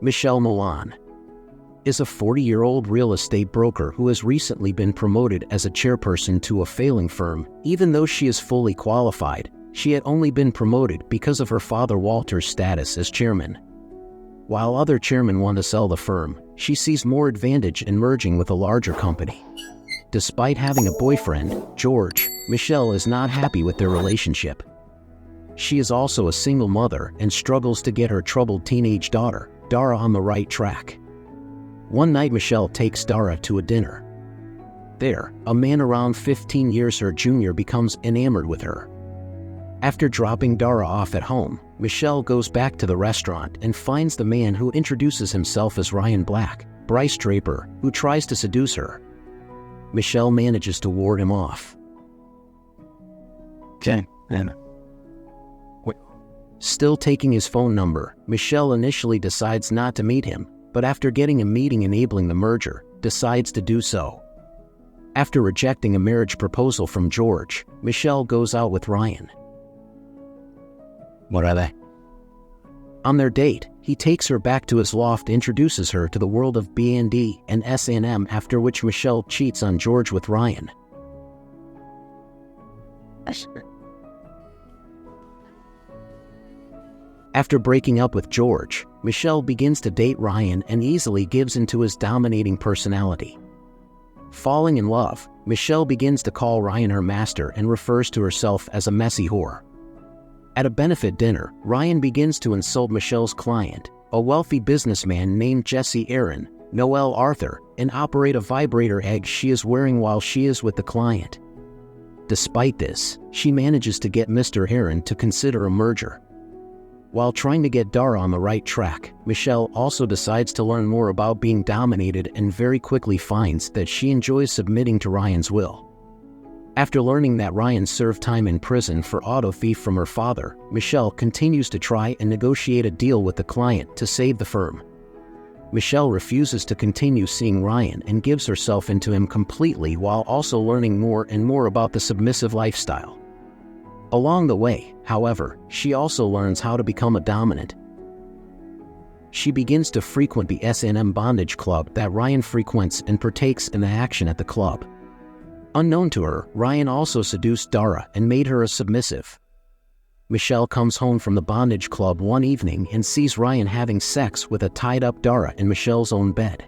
Michelle Milan is a 40-year-old real estate broker who has recently been promoted as a chairperson to a failing firm. Even though she is fully qualified, she had only been promoted because of her father Walter's status as chairman. While other chairmen want to sell the firm, she sees more advantage in merging with a larger company. Despite having a boyfriend, George, Michelle is not happy with their relationship. She is also a single mother and struggles to get her troubled teenage daughter, Dara, on the right track. One night Michelle takes Dara to a dinner. There, a man around 15 years her junior becomes enamored with her. After dropping Dara off at home, Michelle goes back to the restaurant and finds the man who introduces himself as Ryan Black, Bryce Draper, who tries to seduce her. Michelle manages to ward him off. Okay, then. Still taking his phone number, Michelle initially decides not to meet him, but after getting a meeting enabling the merger, decides to do so. After rejecting a marriage proposal from George, Michelle goes out with Ryan. What are they? On their date, he takes her back to his loft, introduces her to the world of B&D and S&M, after which Michelle cheats on George with Ryan. After breaking up with George, Michelle begins to date Ryan and easily gives into his dominating personality. Falling in love, Michelle begins to call Ryan her master and refers to herself as a messy whore. At a benefit dinner, Ryan begins to insult Michelle's client, a wealthy businessman named Jesse Aaron, Noel Arthur, and operate a vibrator egg she is wearing while she is with the client. Despite this, she manages to get Mr. Aaron to consider a merger. While trying to get Dara on the right track, Michelle also decides to learn more about being dominated and very quickly finds that she enjoys submitting to Ryan's will. After learning that Ryan served time in prison for auto thief from her father, Michelle continues to try and negotiate a deal with the client to save the firm. Michelle refuses to continue seeing Ryan and gives herself into him completely while also learning more and more about the submissive lifestyle. Along the way, however, she also learns how to become a dominant. She begins to frequent the S&M bondage club that Ryan frequents and partakes in the action at the club. Unknown to her, Ryan also seduced Dara and made her a submissive. Michelle comes home from the bondage club one evening and sees Ryan having sex with a tied-up Dara in Michelle's own bed.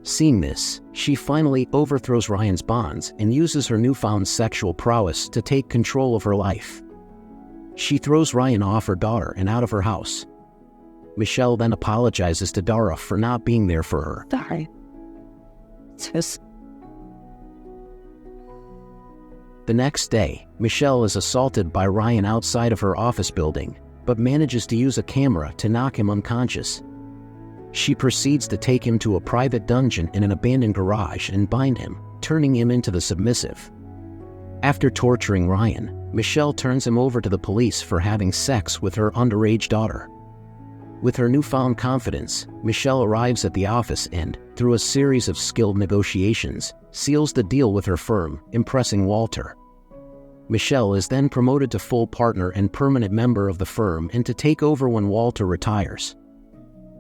Seeing this, she finally overthrows Ryan's bonds and uses her newfound sexual prowess to take control of her life. She throws Ryan off her daughter and out of her house. Michelle then apologizes to Dara for not being there for her. Sorry. The next day, Michelle is assaulted by Ryan outside of her office building, but manages to use a camera to knock him unconscious. She proceeds to take him to a private dungeon in an abandoned garage and bind him, turning him into the submissive. After torturing Ryan, Michelle turns him over to the police for having sex with her underage daughter. With her newfound confidence, Michelle arrives at the office and, through a series of skilled negotiations, seals the deal with her firm, impressing Walter. Michelle is then promoted to full partner and permanent member of the firm and to take over when Walter retires.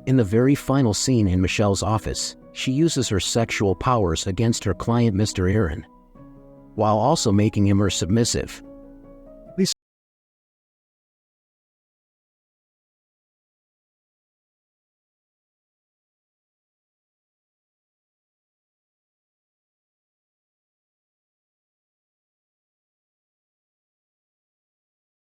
In the very final scene in Michelle's office, she uses her sexual powers against her client Mr. Aaron. While also making him her submissive,